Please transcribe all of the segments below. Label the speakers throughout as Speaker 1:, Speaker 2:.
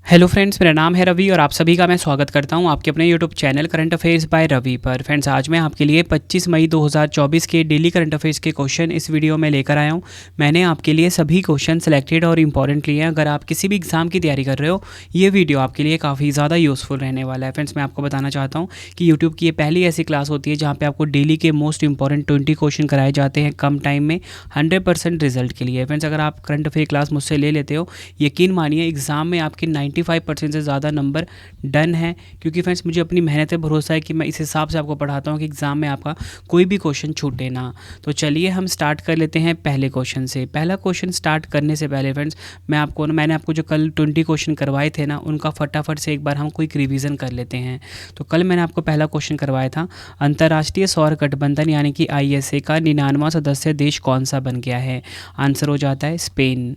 Speaker 1: Hello friends, मेरा नाम है रवि और आप सभी का मैं स्वागत करता हूं आपके अपने YouTube channel current affairs by Ravi पर। फ्रेंड्स, आज मैं आपके लिए 25 मई 2024 के डेली करंट अफेयर्स के क्वेश्चन इस वीडियो में लेकर आया हूं। मैंने आपके लिए सभी क्वेश्चन सेलेक्टेड और इंपॉर्टेंट लिए हैं। अगर आप किसी भी एग्जाम की तैयारी कर रहे हो, ये वीडियो आपके लिए काफ़ी ज़्यादा यूज़फुल रहने वाला है। फ्रेंड्स, मैं आपको बताना चाहता हूँ कि यूट्यूब की ये पहली ऐसी क्लास होती है जहाँ पर आपको डेली के मोस्ट इंपॉर्टेंट 20 क्वेश्चन कराए जाते हैं कम टाइम में 100% रिजल्ट के लिए। फ्रेंड्स, अगर आप करंट अफेयर क्लास मुझसे ले लेते हो, यकीन मानिए एग्जाम में आपके 95% से ज़्यादा नंबर डन है। क्योंकि फ्रेंड्स, मुझे अपनी मेहनत पे भरोसा है कि मैं इस हिसाब से आपको पढ़ाता हूँ कि एग्ज़ाम में आपका कोई भी क्वेश्चन छूटे ना। तो चलिए हम स्टार्ट कर लेते हैं पहले क्वेश्चन से। पहला क्वेश्चन स्टार्ट करने से पहले फ्रेंड्स, मैंने आपको जो कल 20 क्वेश्चन करवाए थे ना, उनका फटाफट से एक बार हम क्विक रिवीजन कर लेते हैं। तो कल मैंने आपको पहला क्वेश्चन करवाया था, अंतर्राष्ट्रीय सौर गठबंधन यानी कि ISA का 99वां सदस्य देश कौन सा बन गया है? आंसर हो जाता है स्पेन।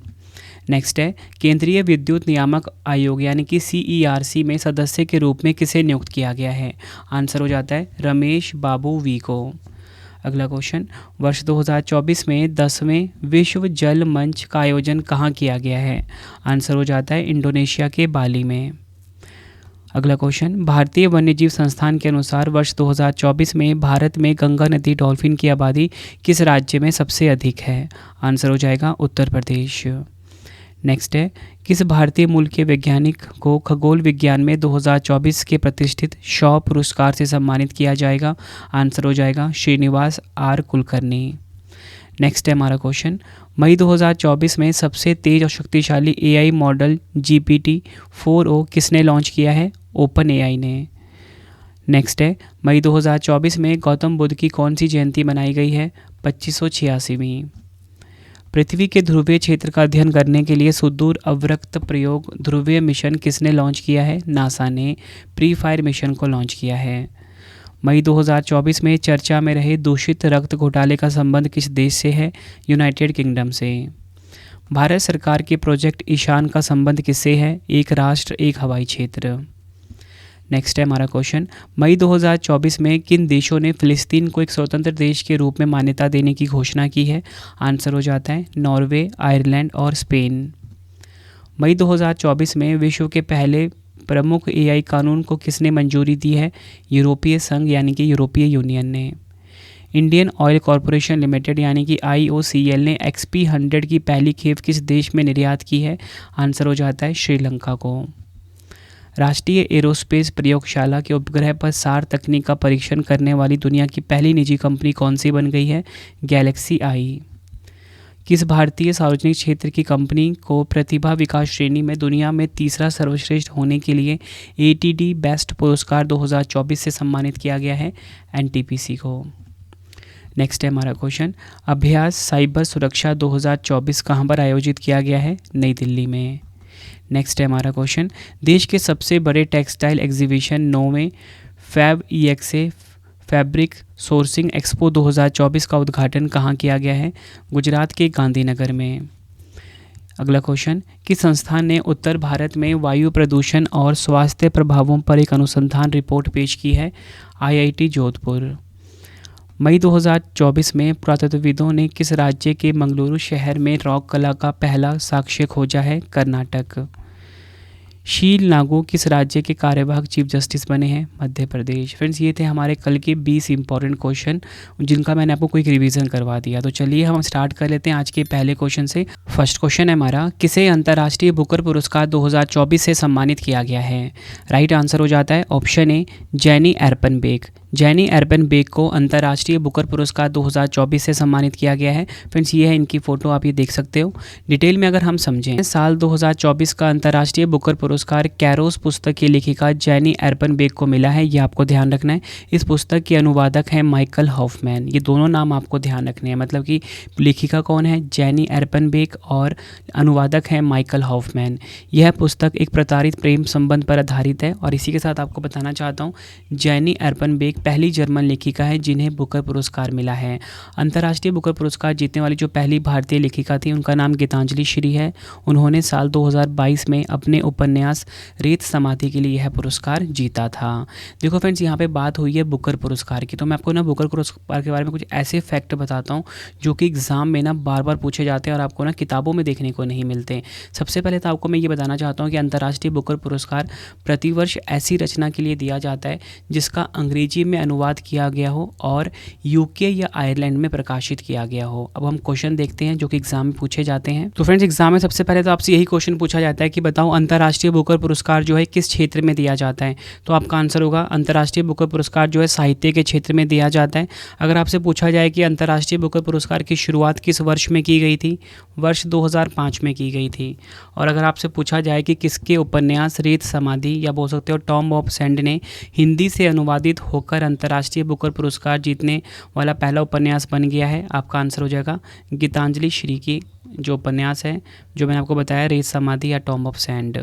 Speaker 1: नेक्स्ट है, केंद्रीय विद्युत नियामक आयोग यानी कि CERC में सदस्य के रूप में किसे नियुक्त किया गया है? आंसर हो जाता है रमेश बाबू वी को। अगला क्वेश्चन, वर्ष 2024 में 10वें विश्व जल मंच का आयोजन कहाँ किया गया है? आंसर हो जाता है इंडोनेशिया के बाली में। अगला क्वेश्चन, भारतीय वन्यजीव संस्थान के अनुसार वर्ष 2024 में भारत में गंगा नदी डॉल्फिन की आबादी किस राज्य में सबसे अधिक है? आंसर हो जाएगा उत्तर प्रदेश। नेक्स्ट है, किस भारतीय मूल के वैज्ञानिक को खगोल विज्ञान में 2024 के प्रतिष्ठित शॉ पुरस्कार से सम्मानित किया जाएगा? आंसर हो जाएगा श्रीनिवास R कुलकर्णी। नेक्स्ट है हमारा क्वेश्चन, मई 2024 में सबसे तेज और शक्तिशाली AI मॉडल GPT-4o किसने लॉन्च किया है? ओपन AI ने। नेक्स्ट है, मई 2024 में गौतम बुद्ध की कौन सी जयंती मनाई गई है? 2586वीं। पृथ्वी के ध्रुवीय क्षेत्र का अध्ययन करने के लिए सुदूर अवरक्त प्रयोग ध्रुवीय मिशन किसने लॉन्च किया है? नासा ने प्री-फायर मिशन को लॉन्च किया है। मई 2024 में चर्चा में रहे दूषित रक्त घोटाले का संबंध किस देश से है? यूनाइटेड किंगडम से। भारत सरकार के प्रोजेक्ट ईशान का संबंध किससे है? एक राष्ट्र एक हवाई क्षेत्र। नेक्स्ट है हमारा क्वेश्चन, मई 2024 में किन देशों ने फ़िलिस्तीन को एक स्वतंत्र देश के रूप में मान्यता देने की घोषणा की है? आंसर हो जाता है नॉर्वे, आयरलैंड और स्पेन। मई 2024 में विश्व के पहले प्रमुख AI कानून को किसने मंजूरी दी है? यूरोपीय संघ यानी कि यूरोपीय यूनियन ने। इंडियन ऑयल कॉरपोरेशन लिमिटेड यानी कि IOCL ने XP100 की पहली खेप किस देश में निर्यात की है? आंसर हो जाता है श्रीलंका को। राष्ट्रीय एरोस्पेस प्रयोगशाला के उपग्रह पर SAR तकनीक का परीक्षण करने वाली दुनिया की पहली निजी कंपनी कौन सी बन गई है? गैलेक्सी आई। किस भारतीय सार्वजनिक क्षेत्र की कंपनी को प्रतिभा विकास श्रेणी में दुनिया में तीसरा सर्वश्रेष्ठ होने के लिए ATD बेस्ट पुरस्कार 2024 से सम्मानित किया गया है? NTPC को। नेक्स्ट है हमारा क्वेश्चन, अभ्यास साइबर सुरक्षा 2024 कहाँ पर आयोजित किया गया है? नई दिल्ली में। नेक्स्ट है हमारा क्वेश्चन, देश के सबसे बड़े टेक्सटाइल एग्जीबिशन 9वें fab EXA fabric sourcing expo 2024 का उद्घाटन कहाँ किया गया है? गुजरात के गांधीनगर में। अगला क्वेश्चन, किस संस्थान ने उत्तर भारत में वायु प्रदूषण और स्वास्थ्य प्रभावों पर एक अनुसंधान रिपोर्ट पेश की है? IIT जोधपुर। मई 2024 में पुरातत्वविदों ने किस राज्य के मंगलुरु शहर में रॉक कला का पहला साक्ष्य खोजा है? कर्नाटक। शील नागू किस राज्य के कार्यवाहक चीफ जस्टिस बने हैं? मध्य प्रदेश। फ्रेंड्स, ये थे हमारे कल के 20 इंपॉर्टेंट क्वेश्चन जिनका मैंने आपको क्विक रिवीजन करवा दिया। तो चलिए हम स्टार्ट कर लेते हैं आज के पहले क्वेश्चन से। फर्स्ट क्वेश्चन है हमारा, किसे अंतर्राष्ट्रीय बुकर पुरस्कार 2024 से सम्मानित किया गया है? राइट आंसर हो जाता है ऑप्शन ए जेनी एर्पनबेक। जेनी एर्पनबेक को अंतर्राष्ट्रीय बुकर पुरस्कार 2024 से सम्मानित किया गया है। फ्रेंड्स, ये है इनकी फ़ोटो, आप ये देख सकते हो। डिटेल में अगर हम समझें, साल 2024 का अंतर्राष्ट्रीय बुकर पुरस्कार कैरोस पुस्तक की लेखिका जेनी एर्पनबेक को मिला है। ये आपको ध्यान रखना है। इस पुस्तक के अनुवादक हैं माइकल हॉफमैन। ये दोनों नाम आपको ध्यान रखने हैं, मतलब कि लेखिका कौन है? जेनी एर्पनबेक और अनुवादक हैं माइकल हॉफमैन। यह पुस्तक एक प्रताड़ित प्रेम संबंध पर आधारित है। और इसी के साथ आपको बताना चाहता हूँ, जेनी एर्पनबेक पहली जर्मन लेखिका हैं जिन्हें बुकर पुरस्कार मिला है। अंतर्राष्ट्रीय बुकर पुरस्कार जीतने वाली जो पहली भारतीय लेखिका थी उनका नाम गीतांजलि श्री है। उन्होंने साल 2022 में अपने उपन्यास रेत समाधि के लिए यह पुरस्कार जीता था। देखो फ्रेंड्स, यहाँ पे बात हुई है बुकर पुरस्कार की, तो मैं आपको ना बुकर पुरस्कार के बारे में कुछ ऐसे फैक्ट बताता हूँ जो कि एग्ज़ाम में ना बार बार पूछे जाते हैं और आपको ना किताबों में देखने को नहीं मिलते। सबसे पहले तो आपको मैं ये बताना चाहता हूँ कि अंतर्राष्ट्रीय बुकर पुरस्कार प्रतिवर्ष ऐसी रचना के लिए दिया जाता है जिसका अंग्रेजी में अनुवाद किया गया हो और यूके या आयरलैंड में प्रकाशित किया गया हो। अब हम क्वेश्चन देखते हैं जो कि एग्जाम में पूछे जाते हैं। तो फ्रेंड्स, एग्जाम में सबसे पहले तो आपसे यही क्वेश्चन पूछा जाता है कि बताओ अंतर्राष्ट्रीय बुकर पुरस्कार जो है किस क्षेत्र में दिया जाता है। तो आपका आंसर होगा अंतर्राष्ट्रीय बुकर पुरस्कार जो है साहित्य के क्षेत्र में दिया जाता है। अगर आपसे पूछा जाए कि अंतर्राष्ट्रीय बुकर पुरस्कार की शुरुआत किस वर्ष में की गई थी, वर्ष 2005 में की गई थी। और अगर आपसे पूछा जाए कि किसके उपन्यास रेत समाधि या बोल सकते हो टॉम्ब ऑफ सैंड ने हिंदी से अनुवादित होकर अंतर्राष्ट्रीय बुकर पुरस्कार जीतने वाला पहला उपन्यास बन गया है, आपका आंसर हो जाएगा गीतांजलि श्री की जो उपन्यास है जो मैंने आपको बताया रेत समाधि या टॉम्ब ऑफ सैंड।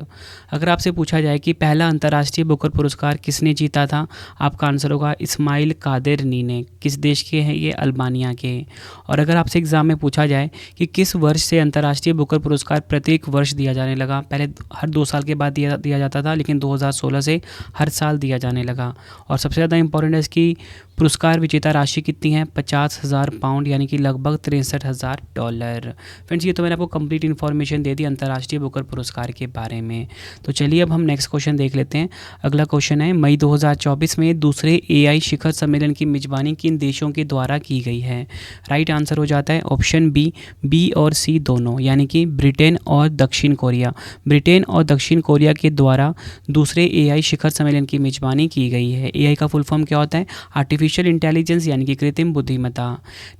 Speaker 1: अगर आपसे पूछा जाए कि पहला अंतर्राष्ट्रीय बुकर पुरस्कार किसने जीता था, आपका आंसर होगा इस्माइल कादेरनी ने। किस देश के हैं ये, अल्बानिया के। और अगर आपसे एग्जाम में पूछा जाए कि किस वर्ष से अंतर्राष्ट्रीय बुकर पुरस्कार प्रत्येक वर्ष दिया जाने लगा, पहले हर 2 साल के बाद दिया जाता था लेकिन 2016 से हर साल दिया जाने लगा। और सबसे ज़्यादा इंपॉर्टेंट है इसकी पुरस्कार विजेता राशि कितनी है, 50,000 पाउंड यानी कि लगभग $63,000। फ्रेंड्स, ये तो मैंने आपको कंप्लीट इन्फॉर्मेशन दे दी अंतर्राष्ट्रीय बुकर पुरस्कार के बारे में। तो चलिए अब हम नेक्स्ट क्वेश्चन देख लेते हैं। अगला क्वेश्चन है, मई 2024 में दूसरे AI शिखर सम्मेलन की मेजबानी किन देशों के द्वारा की गई है। राइट आंसर हो जाता है ऑप्शन बी और सी दोनों, यानी कि ब्रिटेन और दक्षिण कोरिया। ब्रिटेन और दक्षिण कोरिया के द्वारा दूसरे AI शिखर सम्मेलन की मेजबानी की गई है। AI का फुल फॉर्म क्या होता है, आर्टिफिशियल इंटेलिजेंस यानी कि कृत्रिम बुद्धिमत्ता।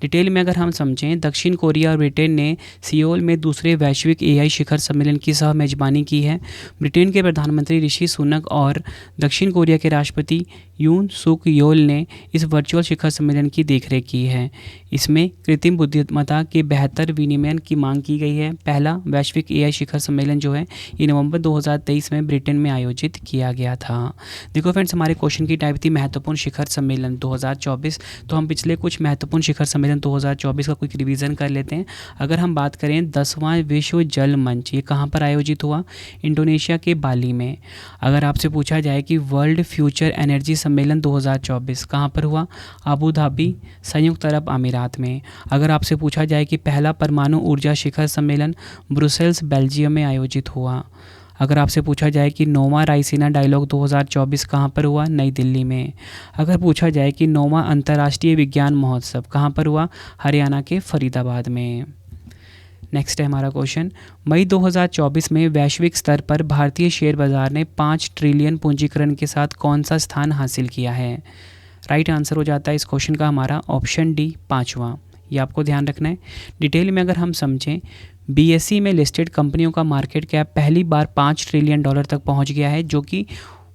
Speaker 1: डिटेल में अगर हम समझें, दक्षिण कोरिया और ब्रिटेन ने सियोल में दूसरे वैश्विक AI शिखर सम्मेलन की सह मेजबानी की है। ब्रिटेन के प्रधानमंत्री ऋषि सुनक और दक्षिण कोरिया के राष्ट्रपति यून सुक योल ने इस वर्चुअल शिखर सम्मेलन की देखरेख की है। इसमें कृत्रिम बुद्धिमत्ता के बेहतर विनियमन की मांग की गई है। पहला वैश्विक AI शिखर सम्मेलन जो है ये नवंबर 2023 में ब्रिटेन में आयोजित किया गया था। देखो फ्रेंड्स, हमारे क्वेश्चन की टाइप थी महत्वपूर्ण शिखर सम्मेलन 2024। तो हम पिछले कुछ महत्वपूर्ण शिखर सम्मेलन 2024 का क्विक रिवीजन कर लेते हैं। अगर हम बात करें 10वां विश्व जल मंच, ये कहाँ पर आयोजित हुआ, इंडोनेशिया के बाली में। अगर आपसे पूछा जाए कि वर्ल्ड फ्यूचर एनर्जी सम्मेलन 2024 कहाँ पर हुआ, अबू धाबी, संयुक्त अरब अमीरात में। अगर आपसे पूछा जाए कि पहला परमाणु ऊर्जा शिखर सम्मेलन ब्रुसेल्स बेल्जियम में आयोजित हुआ। अगर आपसे पूछा जाए कि 9वां रायसीना डायलॉग 2024 कहाँ पर हुआ, नई दिल्ली में। अगर पूछा जाए कि 9वां अंतर्राष्ट्रीय विज्ञान महोत्सव कहाँ पर हुआ, हरियाणा के फरीदाबाद में। नेक्स्ट है हमारा क्वेश्चन, मई 2024 में वैश्विक स्तर पर भारतीय शेयर बाजार ने 5 ट्रिलियन पूंजीकरण के साथ कौन सा स्थान हासिल किया है। राइट आंसर हो जाता है इस क्वेश्चन का हमारा ऑप्शन डी, 5वां। ये आपको ध्यान रखना है। डिटेल में अगर हम समझें, BSE में लिस्टेड कंपनियों का मार्केट कैप पहली बार $5 ट्रिलियन तक पहुंच गया है, जो कि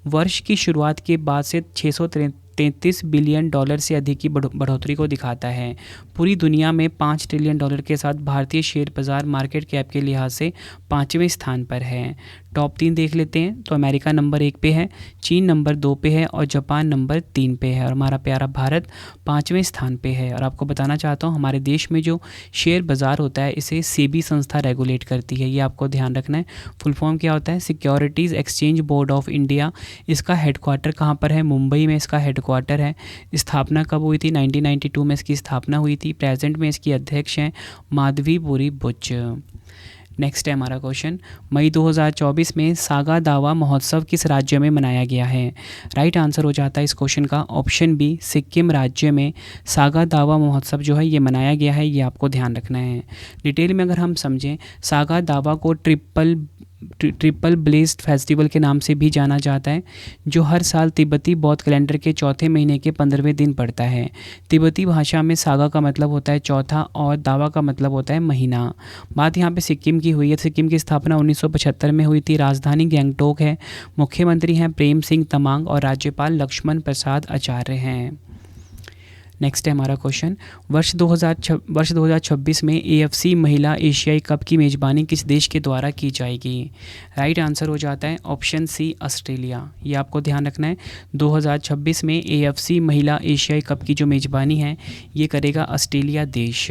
Speaker 1: वर्ष की शुरुआत के बाद से $633 बिलियन से अधिक की बढ़ोतरी को दिखाता है। पूरी दुनिया में $5 ट्रिलियन के साथ भारतीय शेयर बाजार मार्केट कैप के लिहाज से 5वें स्थान पर है। टॉप 3 देख लेते हैं तो अमेरिका नंबर 1 पे है, चीन नंबर 2 पे है और जापान नंबर 3 पे है और हमारा प्यारा भारत 5वें स्थान पे है। और आपको बताना चाहता हूँ, हमारे देश में जो शेयर बाज़ार होता है इसे सेबी संस्था रेगुलेट करती है, ये आपको ध्यान रखना है। फुल फॉर्म क्या होता है, securities exchange board of India. इसका हेडक्वार्टर कहाँ पर है, मुंबई में इसका हेडक्वार्टर है। स्थापना कब हुई थी, 1992 में इसकी स्थापना हुई थी। प्रेजेंट में इसकी अध्यक्ष हैं माधवीपुरी बुच। नेक्स्ट है हमारा क्वेश्चन, मई 2024 में सागा दावा महोत्सव किस राज्य में मनाया गया है। राइट आंसर हो जाता है इस क्वेश्चन का ऑप्शन बी, सिक्किम राज्य में सागा दावा महोत्सव जो है ये मनाया गया है, ये आपको ध्यान रखना है। डिटेल में अगर हम समझें, सागा दावा को ट्रिपल ब्लेस्ड फेस्टिवल के नाम से भी जाना जाता है, जो हर साल तिब्बती बौद्ध कैलेंडर के चौथे महीने के 15वें दिन पड़ता है। तिब्बती भाषा में सागा का मतलब होता है चौथा और दावा का मतलब होता है महीना। बात यहाँ पे सिक्किम की हुई है। सिक्किम की स्थापना 1975 में हुई थी। राजधानी गैंगटोक है। मुख्यमंत्री हैं प्रेम सिंह तमांग और राज्यपाल लक्ष्मण प्रसाद आचार्य हैं। नेक्स्ट है हमारा क्वेश्चन, वर्ष 2026 में AFC महिला एशियाई कप की मेज़बानी किस देश के द्वारा की जाएगी? राइट आंसर हो जाता है ऑप्शन सी, ऑस्ट्रेलिया। ये आपको ध्यान रखना है, 2026 में AFC महिला एशियाई कप की जो मेज़बानी है ये करेगा ऑस्ट्रेलिया देश।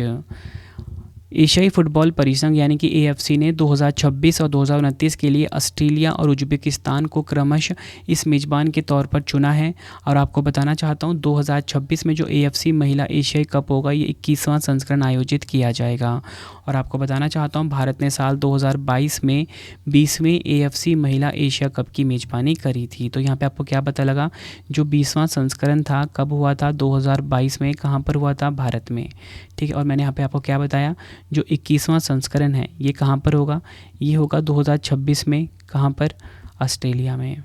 Speaker 1: एशियाई फुटबॉल परिसंघ यानी कि AFC ने 2026 और 2029 के लिए ऑस्ट्रेलिया और उज्बेकिस्तान को क्रमशः इस मेज़बान के तौर पर चुना है। और आपको बताना चाहता हूँ 2026 में जो AFC महिला एशियाई कप होगा ये 21वां संस्करण आयोजित किया जाएगा। और आपको बताना चाहता हूँ भारत ने साल 2022 में 20वें AFC महिला एशिया कप की मेज़बानी करी थी। तो यहाँ पे आपको क्या पता लगा, जो 20वां संस्करण था कब हुआ था? 2022 में। कहाँ पर हुआ था? भारत में। ठीक है, और मैंने यहाँ पे आपको क्या बताया, जो 21वां संस्करण है ये कहाँ पर होगा? ये होगा 2026 में। कहाँ पर? ऑस्ट्रेलिया में।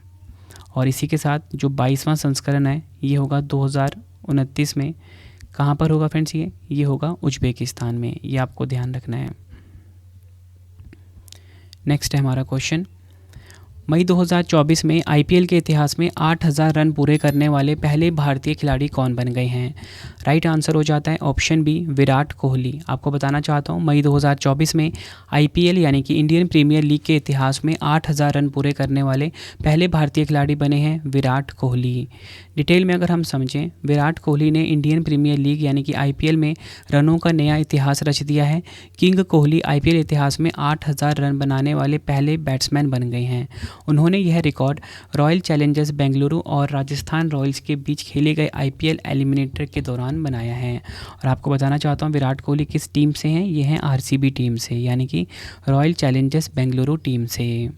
Speaker 1: और इसी के साथ जो 22वां संस्करण है ये होगा 2029 में। कहाँ पर होगा फ्रेंड्स? ये होगा उज्बेकिस्तान में। ये आपको ध्यान रखना है। नेक्स्ट है हमारा क्वेश्चन, मई 2024 में IPL के इतिहास में 8000 रन पूरे करने वाले पहले भारतीय खिलाड़ी कौन बन गए हैं? राइट आंसर हो जाता है ऑप्शन बी, विराट कोहली। आपको बताना चाहता हूँ मई 2024 में IPL यानी कि इंडियन प्रीमियर लीग के इतिहास में 8000 रन पूरे करने वाले पहले भारतीय खिलाड़ी बने हैं विराट कोहली। डिटेल में अगर हम समझें, विराट कोहली ने इंडियन प्रीमियर लीग यानी कि IPL में रनों का नया इतिहास रच दिया है। किंग कोहली IPL इतिहास में 8000 रन बनाने वाले पहले बैट्समैन बन गए हैं। उन्होंने यह रिकॉर्ड रॉयल चैलेंजर्स बेंगलुरु और राजस्थान रॉयल्स के बीच खेले गए IPL एलिमिनेटर के दौरान बनाया है। और आपको बताना चाहता हूँ विराट कोहली किस टीम से हैं? ये हैं RCB टीम से, यानी कि रॉयल चैलेंजर्स बेंगलुरु टीम से।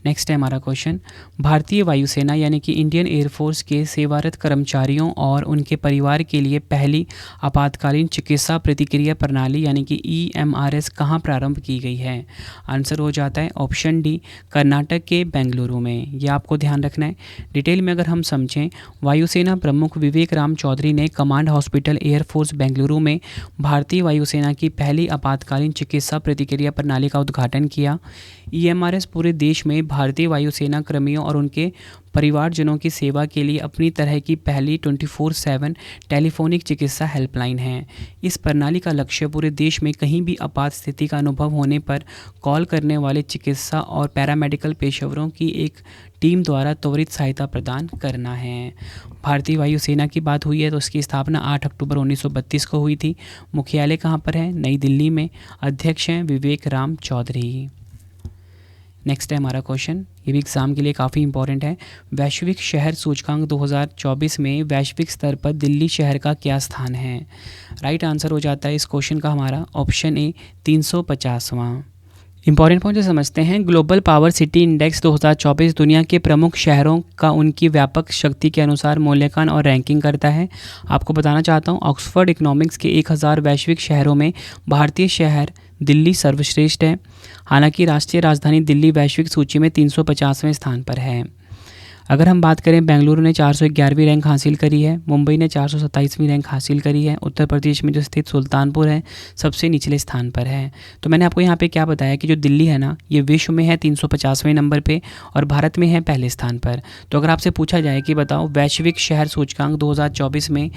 Speaker 1: नेक्स्ट है हमारा क्वेश्चन, भारतीय वायुसेना यानी कि इंडियन एयरफोर्स के सेवारत कर्मचारियों और उनके परिवार के लिए पहली आपातकालीन चिकित्सा प्रतिक्रिया प्रणाली यानी कि EMRS कहाँ प्रारंभ की गई है? आंसर हो जाता है ऑप्शन डी, कर्नाटक के बेंगलुरु में। ये आपको ध्यान रखना है। डिटेल में अगर हम समझें, वायुसेना प्रमुख विवेक राम चौधरी ने कमांड हॉस्पिटल एयरफोर्स बेंगलुरु में भारतीय वायुसेना की पहली आपातकालीन चिकित्सा प्रतिक्रिया प्रणाली का उद्घाटन किया। EMRS पूरे देश में भारतीय वायुसेना कर्मियों और उनके परिवारजनों की सेवा के लिए अपनी तरह की पहली 24/7 टेलीफोनिक चिकित्सा हेल्पलाइन है। इस प्रणाली का लक्ष्य पूरे देश में कहीं भी आपात स्थिति का अनुभव होने पर कॉल करने वाले चिकित्सा और पैरामेडिकल पेशेवरों की एक टीम द्वारा त्वरित सहायता प्रदान करना है। भारतीय वायुसेना की बात हुई है तो उसकी स्थापना 8 अक्टूबर 1932 को हुई थी। मुख्यालय कहाँ पर है? नई दिल्ली में। अध्यक्ष हैं विवेक राम चौधरी। नेक्स्ट है हमारा क्वेश्चन, ये भी एग्ज़ाम के लिए काफ़ी इंपॉर्टेंट है। वैश्विक शहर सूचकांक 2024 में वैश्विक स्तर पर दिल्ली शहर का क्या स्थान है? राइट आंसर हो जाता है इस क्वेश्चन का हमारा ऑप्शन ए, 350वां। इंपॉर्टेंट पॉइंट जो समझते हैं, ग्लोबल पावर सिटी इंडेक्स 2024 दुनिया के प्रमुख शहरों का उनकी व्यापक शक्ति के अनुसार मूल्यांकन और रैंकिंग करता है। आपको बताना चाहता हूँ ऑक्सफोर्ड इकोनॉमिक्स के 1000 वैश्विक शहरों में भारतीय शहर दिल्ली सर्वश्रेष्ठ है। हालांकि राष्ट्रीय राजधानी दिल्ली वैश्विक सूची में 350वें स्थान पर है। अगर हम बात करें, बेंगलुरु ने 411वीं रैंक हासिल करी है, मुंबई ने 427वीं रैंक हासिल करी है, उत्तर प्रदेश में जो स्थित सुल्तानपुर है सबसे निचले स्थान पर है। तो मैंने आपको यहाँ पे क्या बताया कि जो दिल्ली है ना, ये विश्व में है 350वें नंबर पे और भारत में है पहले स्थान पर। तो अगर आपसे पूछा जाए कि बताओ वैश्विक शहर सूचकांक 2024 में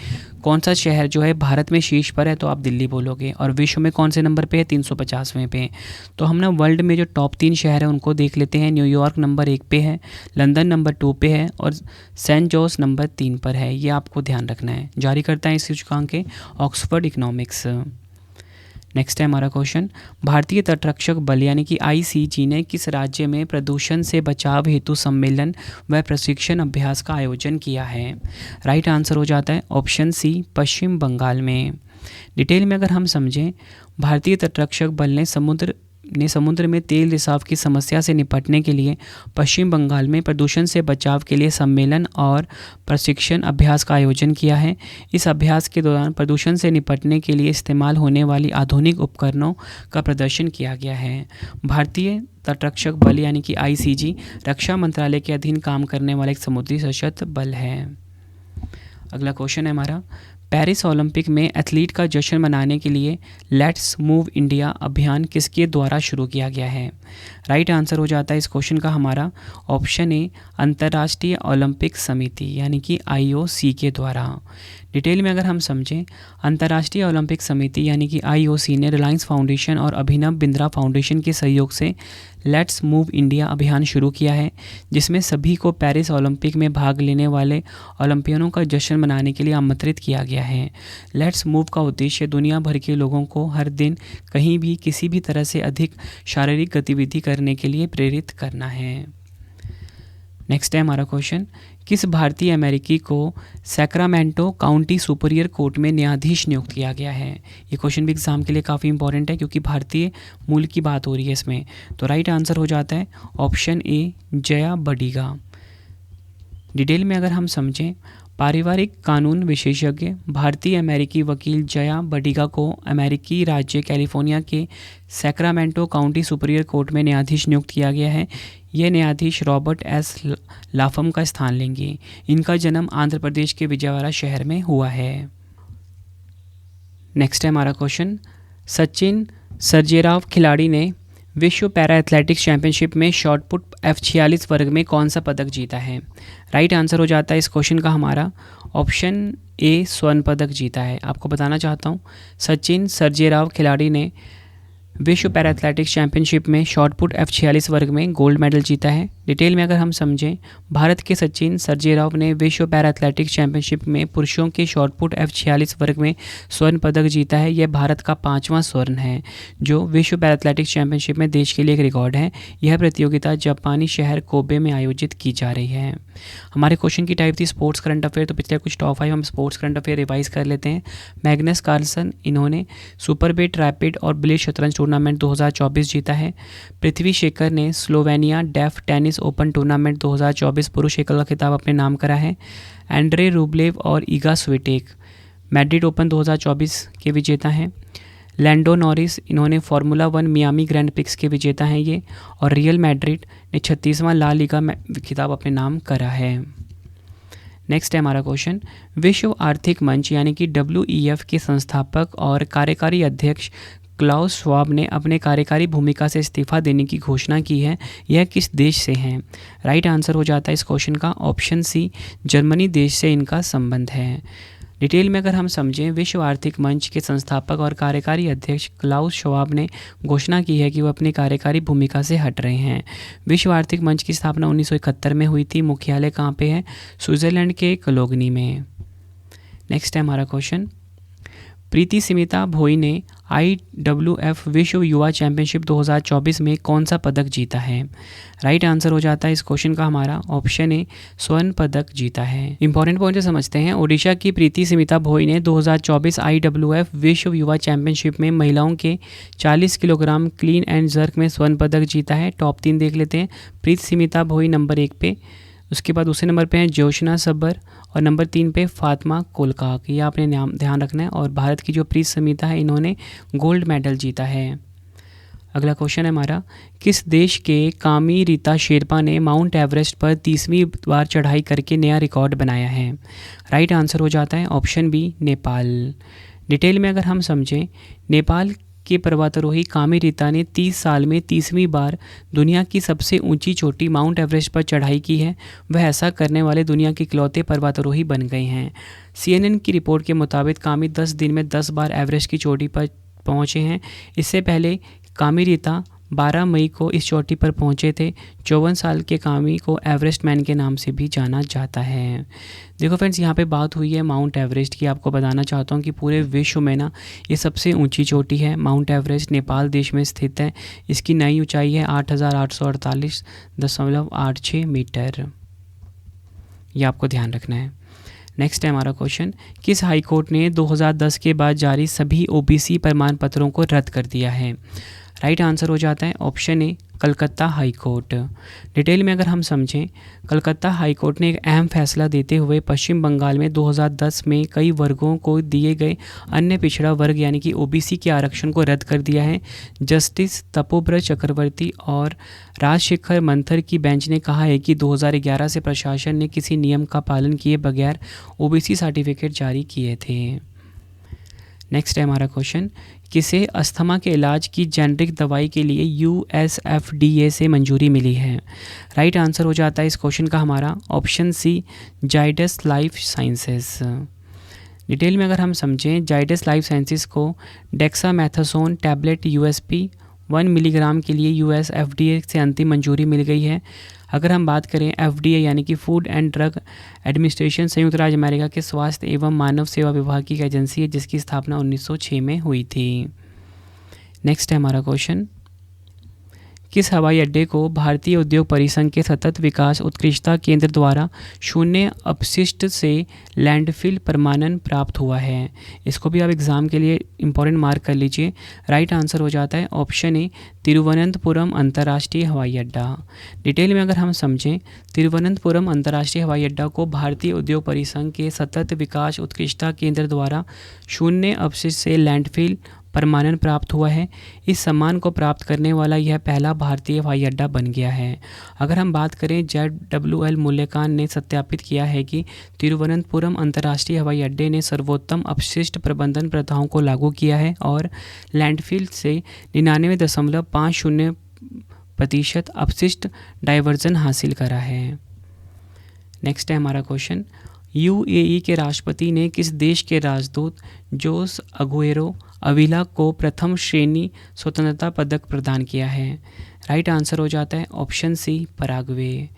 Speaker 1: कौन सा शहर जो है भारत में शीर्ष पर है, तो आप दिल्ली बोलोगे। और विश्व में कौन से नंबर पर है? 350वें पे। तो हम ना वर्ल्ड में जो टॉप 3 शहर हैं उनको देख लेते हैं। न्यूयॉर्क नंबर 1 पे है, लंदन नंबर 2 पे है और सेंट जॉर्ज नंबर 3 पर है। ये आपको ध्यान रखना है। जारी करता है इस सूचकांक के ऑक्सफोर्ड इकोनॉमिक्स। नेक्स्ट है हमारा क्वेश्चन, भारतीय तटरक्षक बल यानी कि ICG ने किस राज्य में प्रदूषण से बचाव हेतु सम्मेलन व प्रशिक्षण अभ्यास का आयोजन किया है? राइट आंसर हो जाता है ऑप्शन सी, पश्चिम बंगाल में। डिटेल में अगर हम समझें, भारतीय तटरक्षक बल ने समुद्र में तेल रिसाव की समस्या से निपटने के लिए पश्चिम बंगाल में प्रदूषण से बचाव के लिए सम्मेलन और प्रशिक्षण अभ्यास का आयोजन किया है। इस अभ्यास के दौरान प्रदूषण से निपटने के लिए इस्तेमाल होने वाली आधुनिक उपकरणों का प्रदर्शन किया गया है। भारतीय तटरक्षक बल यानी कि ICG रक्षा मंत्रालय के अधीन काम करने वाला एक समुद्री सशस्त्र बल है। अगला क्वेश्चन है हमारा, पेरिस ओलंपिक में एथलीट का जश्न मनाने के लिए लेट्स मूव इंडिया अभियान किसके द्वारा शुरू किया गया है? राइट आंसर हो जाता है इस क्वेश्चन का हमारा ऑप्शन ए, अंतर्राष्ट्रीय ओलंपिक समिति यानी कि IOC के द्वारा। डिटेल में अगर हम समझें, अंतर्राष्ट्रीय ओलंपिक समिति यानी कि IOC ने रिलायंस फाउंडेशन और अभिनव बिंद्रा फाउंडेशन के सहयोग से लेट्स मूव इंडिया अभियान शुरू किया है, जिसमें सभी को पेरिस ओलंपिक में भाग लेने वाले ओलंपियनों का जश्न मनाने के लिए आमंत्रित किया गया है। लेट्स मूव का उद्देश्य दुनिया भर के लोगों को हर दिन कहीं भी किसी भी तरह से अधिक शारीरिक गतिविधि करने के लिए प्रेरित करना है। नेक्स्ट है हमारा क्वेश्चन, किस भारतीय अमेरिकी को सैक्रामेंटो काउंटी सुपीरियर कोर्ट में न्यायाधीश नियुक्त किया गया है? ये क्वेश्चन भी एग्जाम के लिए काफ़ी इंपॉर्टेंट है क्योंकि भारतीय मूल की बात हो रही है इसमें। तो राइट आंसर हो जाता है ऑप्शन ए, जया बडिगा। डिटेल में अगर हम समझें, पारिवारिक कानून विशेषज्ञ भारतीय अमेरिकी वकील जया बडिगा को अमेरिकी राज्य कैलिफोर्निया के सैक्रामेंटो काउंटी सुपीरियर कोर्ट में न्यायाधीश नियुक्त किया गया है। ये न्यायाधीश रॉबर्ट एस लाफम का स्थान लेंगे। इनका जन्म आंध्र प्रदेश के विजयवाड़ा शहर में हुआ है। नेक्स्ट है हमारा क्वेश्चन, सचिन सर्जेराव खिलाड़ी ने विश्व पैरा एथलेटिक्स चैंपियनशिप में शॉटपुट F46 वर्ग में कौन सा पदक जीता है? राइट आंसर हो जाता है इस क्वेश्चन का हमारा ऑप्शन ए, स्वर्ण पदक जीता है। आपको बताना चाहता हूँ, सचिन सर्जेराव खिलाड़ी ने विश्व पैरा एथलेटिक्स चैंपियनशिप में शॉटपुट F46 वर्ग में गोल्ड मेडल जीता है। डिटेल में अगर हम समझें, भारत के सचिन सर्जेराव ने विश्व पैरा एथलेटिक्स चैंपियनशिप में पुरुषों के शॉटपुट F46 वर्ग में स्वर्ण पदक जीता है। यह भारत का 5वां स्वर्ण है जो विश्व पैरा एथलेटिक्स चैंपियनशिप में देश के लिए एक रिकॉर्ड है। यह प्रतियोगिता जापानी शहर कोबे में आयोजित की जा रही है। हमारे क्वेश्चन की टाइप थी स्पोर्ट्स करंट अफेयर। तो पिछले कुछ टॉप 5 हम स्पोर्ट्स करंट अफेयर रिवाइज कर लेते हैं। मैग्नस कार्लसन, इन्होंने सुपर बेट रैपिड और ब्लिट्ज शतरंज टूर्नामेंट 2024 जीता है। पृथ्वी शेखर ने Slovenia deaf tennis open tournament 2024 पुरुष एकल का खिताब अपने नाम करा है। एंड्रे रूबलेव और ईगा स्विटेक मैड्रिड ओपन 2024 के विजेता हैं। लैंडो नॉरिस, इन्होंने फार्मूला 1 मियामी ग्रैंड प्रिक्स के विजेता हैं ये। और रियल मैड्रिड ने 36वां ला लीगा खिताब अपने नाम करा है। नेक्स्ट है हमारा क्वेश्चन, विश्व आर्थिक मंच यानी कि WEF के संस्थापक और कार्यकारी अध्यक्ष क्लाउस श्वाब ने अपने कार्यकारी भूमिका से इस्तीफा देने की घोषणा की है। यह किस देश से हैं? राइट आंसर हो जाता है इस क्वेश्चन का ऑप्शन सी, जर्मनी देश से इनका संबंध है। डिटेल में अगर हम समझें, विश्व आर्थिक मंच के संस्थापक और कार्यकारी अध्यक्ष क्लाउस श्वाब ने घोषणा की है कि वो अपनी कार्यकारी भूमिका से हट रहे हैं। विश्व आर्थिक मंच की स्थापना 1971 में हुई थी। मुख्यालय कहाँ पे है? स्विट्जरलैंड के कलोगनी में। नेक्स्ट है हमारा क्वेश्चन, प्रीति सिमिता भोई ने IWF विश्व युवा चैंपियनशिप 2024 में कौन सा पदक जीता है? राइट आंसर हो जाता है इस क्वेश्चन का हमारा ऑप्शन ए, स्वर्ण पदक जीता है। इंपॉर्टेंट पॉइंट समझते हैं। ओडिशा की प्रीति सिमिता भोई ने 2024 IWF विश्व युवा चैंपियनशिप में महिलाओं के 40 किलोग्राम क्लीन एंड जर्क में स्वर्ण पदक जीता है। टॉप 3 देख लेते हैं। प्रीति सिमिता भोई नंबर 1 पे, उसके बाद दूसरे नंबर पे हैं जोशना सब्बर और नंबर 3 पे फातिमा कोलकाक। ये आपने नाम ध्यान रखना है। और भारत की जो प्रीति समिता है, इन्होंने गोल्ड मेडल जीता है। अगला क्वेश्चन है हमारा, किस देश के कामी रीता शेरपा ने माउंट एवरेस्ट पर 30वीं बार चढ़ाई करके नया रिकॉर्ड बनाया है? राइट आंसर हो जाता है ऑप्शन बी, नेपाल। डिटेल में अगर हम समझें, नेपाल के पर्वतारोही कामी रीता ने 30 साल में 30वीं बार दुनिया की सबसे ऊंची चोटी माउंट एवरेस्ट पर चढ़ाई की है। वह ऐसा करने वाले दुनिया के इकलौते पर्वतारोही बन गए हैं। CNN की रिपोर्ट के मुताबिक कामी 10 दिन में 10 बार एवरेस्ट की चोटी पर पहुंचे हैं। इससे पहले कामी रीता 12 मई को इस चोटी पर पहुंचे थे। 54 साल के कामी को एवरेस्ट मैन के नाम से भी जाना जाता है। देखो फ्रेंड्स, यहाँ पे बात हुई है माउंट एवरेस्ट की। आपको बताना चाहता हूँ कि पूरे विश्व में ना ये सबसे ऊंची चोटी है। माउंट एवरेस्ट नेपाल देश में स्थित है। इसकी नई ऊंचाई है 8,848.86 मीटर। ये आपको ध्यान रखना है। नेक्स्ट है हमारा क्वेश्चन, किस हाई कोर्ट ने 2010 के बाद जारी सभी OBC प्रमाण पत्रों को रद्द कर दिया है? राइट आंसर हो जाता है option A, Calcutta high court. Detail में अगर हम समझें, कलकत्ता हाई कोर्ट ने एक अहम फैसला देते हुए पश्चिम बंगाल में 2010 में कई वर्गों को दिए गए अन्य पिछड़ा वर्ग यानी कि OBC के आरक्षण को रद्द कर दिया है। जस्टिस तपोब्रत चक्रवर्ती और राजशेखर मंथर की बेंच ने कहा है कि 2011 से प्रशासन ने किसी नियम का पालन किए बगैर OBC सर्टिफिकेट जारी किए थे। नेक्स्ट है हमारा क्वेश्चन, किसे अस्थमा के इलाज की जेनरिक दवाई के लिए USFDA से मंजूरी मिली है? राइट आंसर हो जाता है इस क्वेश्चन का हमारा option C, Zydus life sciences. Detail में अगर हम समझें, जाइडस लाइफ साइंसेज को डेक्सामेथासोन टैबलेट यूएसपी 1 मिलीग्राम के लिए यूएस एफडीए से अंतिम मंजूरी मिल गई है। अगर हम बात करें एफडीए यानी कि फूड एंड ड्रग एडमिनिस्ट्रेशन संयुक्त राज्य अमेरिका के स्वास्थ्य एवं मानव सेवा विभाग की एक एजेंसी है जिसकी स्थापना 1906 में हुई थी। नेक्स्ट है हमारा क्वेश्चन, किस हवाई अड्डे को भारतीय उद्योग परिसंघ के सतत विकास उत्कृष्टता केंद्र द्वारा शून्य अपशिष्ट से लैंडफिल प्रमाणन प्राप्त हुआ है? इसको भी आप एग्ज़ाम के लिए इंपॉर्टेंट मार्क कर लीजिए। राइट आंसर हो जाता है ऑप्शन ए, तिरुवनंतपुरम अंतर्राष्ट्रीय हवाई अड्डा। डिटेल में अगर हम समझें, तिरुवनंतपुरम अंतर्राष्ट्रीय हवाई अड्डा को भारतीय उद्योग परिसंघ के सतत विकास उत्कृष्टता केंद्र द्वारा शून्य अपशिष्ट से लैंडफिल प्रमाणन प्राप्त हुआ है। इस सम्मान को प्राप्त करने वाला यह पहला भारतीय हवाई अड्डा बन गया है। अगर हम बात करें, ZWL मूल्यांकन ने सत्यापित किया है कि तिरुवनंतपुरम अंतर्राष्ट्रीय हवाई अड्डे ने सर्वोत्तम अपशिष्ट प्रबंधन प्रथाओं को लागू किया है और लैंडफिल से 99.50% अपशिष्ट डाइवर्जन हासिल करा है। नेक्स्ट है हमारा क्वेश्चन, UAE के राष्ट्रपति ने किस देश के राजदूत जोस अगुएरो अविला को प्रथम श्रेणी स्वतंत्रता पदक प्रदान किया है? राइट आंसर हो जाता है ऑप्शन सी, पराग्वे।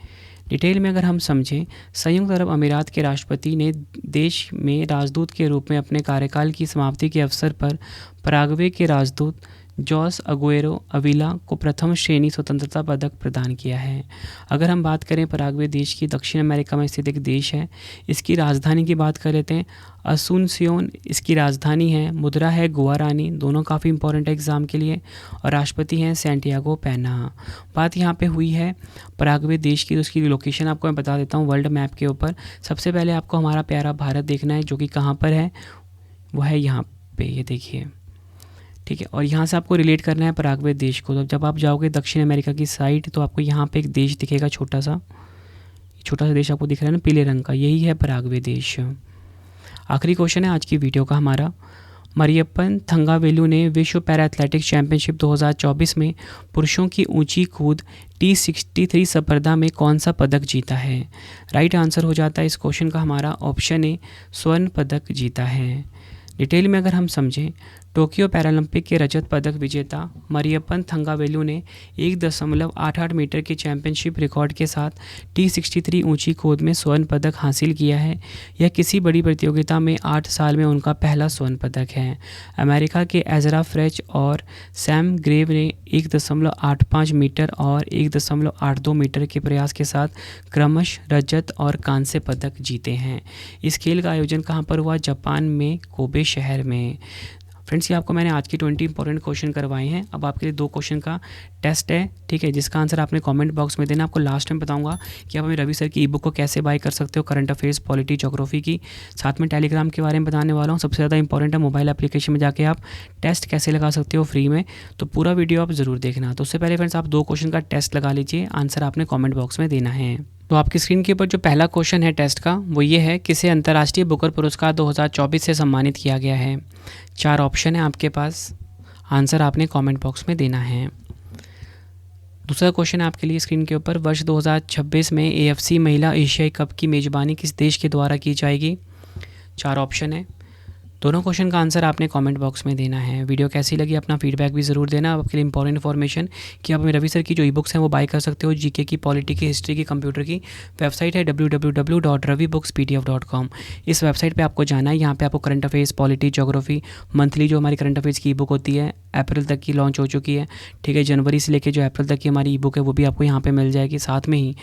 Speaker 1: डिटेल में अगर हम समझें, संयुक्त अरब अमीरात के राष्ट्रपति ने देश में राजदूत के रूप में अपने कार्यकाल की समाप्ति के अवसर पर पराग्वे के राजदूत जोस अगुएरो अविला को प्रथम श्रेणी स्वतंत्रता पदक प्रदान किया है। अगर हम बात करें, पराग्वे देश की दक्षिण अमेरिका में स्थित एक देश है। इसकी राजधानी की बात कर लेते हैं, असुनसियोन इसकी राजधानी है। मुद्रा है गुआरानी, दोनों काफ़ी इंपॉर्टेंट है एग्जाम के लिए। और राष्ट्रपति हैं सैंटियागो पेना। बात यहाँ पे हुई है पराग्वे देश की, तो उसकी लोकेशन आपको मैं बता देता हूँ वर्ल्ड मैप के ऊपर। सबसे पहले आपको हमारा प्यारा भारत देखना है, जो कि कहाँ पर है, वो है यहाँ पे, ये देखिए, ठीक है। और यहाँ से आपको रिलेट करना है पराग्वे देश को। तो जब आप जाओगे दक्षिण अमेरिका की साइड, तो आपको यहाँ पे एक देश दिखेगा, छोटा सा देश आपको दिख रहा है ना पीले रंग का, यही है पराग्वे देश। आखिरी क्वेश्चन है आज की वीडियो का हमारा, मरियप्पन थंगावेलु ने विश्व पैरा एथलेटिक्स चैंपियनशिप 2024 में पुरुषों की ऊंची कूद T63 स्पर्धा में कौन सा पदक जीता है? राइट आंसर हो जाता है इस क्वेश्चन का हमारा ऑप्शन ए, स्वर्ण पदक जीता है। डिटेल में अगर हम समझें, टोक्यो पैरालंपिक के रजत पदक विजेता मरियप्पन थंगावेलु ने 1.88 मीटर के चैंपियनशिप रिकॉर्ड के साथ T63 ऊंची कूद में स्वर्ण पदक हासिल किया है। यह किसी बड़ी प्रतियोगिता में 8 साल में उनका पहला स्वर्ण पदक है। अमेरिका के एजरा फ्रेच और सैम ग्रेव ने 1.85 मीटर और 1.82 मीटर के प्रयास के साथ क्रमशः रजत और कांस्य पदक जीते हैं। इस खेल का आयोजन कहाँ पर हुआ? जापान में कोबे शहर में। फ्रेंड्स, ये आपको मैंने आज की 20 इंपॉर्टेंट क्वेश्चन करवाए हैं। अब आपके लिए 2 क्वेश्चन का टेस्ट है, ठीक है, जिसका आंसर आपने कमेंट बॉक्स में देना। आपको लास्ट टाइम बताऊंगा कि आप हमें रवि सर की ई बुक को कैसे बाय कर सकते हो, करंट अफेयर्स, पॉलिटी, ज्योग्राफी की। साथ में टेलीग्राम के बारे में बताने वाला हूँ। सबसे ज़्यादा इंपॉर्टेंट है मोबाइल एप्लीकेशन में जाके आप टेस्ट कैसे लगा सकते हो फ्री में। तो पूरा वीडियो आप ज़रूर देखना। तो उससे पहले फ्रेंड्स, आप 2 क्वेश्चन का टेस्ट लगा लीजिए, आंसर आपने कॉमेंट बॉक्स में देना है। तो आपकी स्क्रीन के ऊपर जो पहला क्वेश्चन है टेस्ट का, वो ये है, किसे अंतर्राष्ट्रीय बुकर पुरस्कार 2024 से सम्मानित किया गया है? 4 ऑप्शन है आपके पास, आंसर आपने कमेंट बॉक्स में देना है। दूसरा क्वेश्चन है आपके लिए स्क्रीन के ऊपर, वर्ष 2026 में AFC महिला एशियाई कप की मेज़बानी किस देश के द्वारा की जाएगी? 4 ऑप्शन है। दोनों क्वेश्चन का आंसर आपने कमेंट बॉक्स में देना है। वीडियो कैसी लगी अपना फीडबैक भी ज़रूर देना। आपके लिए इंपॉर्टेंट इन्फॉर्मेशन कि आप रवि सर की जो ई बुक्स हैं वो बाय कर सकते हो। जीके की, पॉलिटी की, हिस्ट्री की, कंप्यूटर की। वेबसाइट है www.ravibooks.pdf.com। इस वेबसाइट पे आपको जाना है। यहाँ पे आपको current affairs, polity, geography, monthly जो हमारी करंट अफेयर्स की ई बुक होती है, अप्रैल तक की लॉन्च हो चुकी है, ठीक है। जनवरी से लेकर जो अप्रैल तक की हमारी ई बुक है वो भी आपको यहाँ पर मिल जाएगी। साथ में ही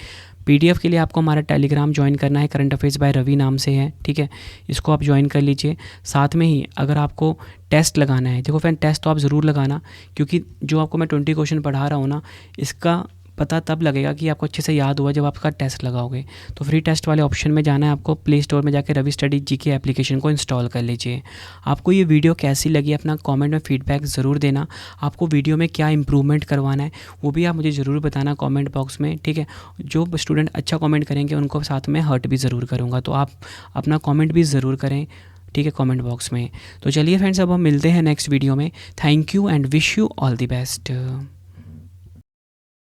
Speaker 1: PDF के लिए आपको हमारा टेलीग्राम ज्वाइन करना है, करंट अफेयर्स बाय रवि नाम से है, ठीक है। इसको आप ज्वाइन कर लीजिए। साथ में ही अगर आपको टेस्ट लगाना है, देखो फ्रेंड, टेस्ट तो आप ज़रूर लगाना, क्योंकि जो आपको मैं 20 क्वेश्चन पढ़ा रहा हूँ ना, इसका पता तब लगेगा कि आपको अच्छे से याद हुआ जब आपका टेस्ट लगाओगे। तो फ्री टेस्ट वाले ऑप्शन में जाना है आपको, प्ले स्टोर में जाकर रवि स्टडी जीके एप्लीकेशन को इंस्टॉल कर लीजिए। आपको ये वीडियो कैसी लगी अपना कमेंट में फीडबैक ज़रूर देना। आपको वीडियो में क्या इंप्रूवमेंट करवाना है वो भी आप मुझे ज़रूर बताना कमेंट बॉक्स में, ठीक है। जो स्टूडेंट अच्छा कमेंट करेंगे उनको साथ में हर्ट भी ज़रूर करूँगा, तो आप अपना कमेंट भी ज़रूर करें, ठीक है, कमेंट बॉक्स में। तो चलिए फ्रेंड्स, अब हम मिलते हैं नेक्स्ट वीडियो में। Thank you and wish you all the best.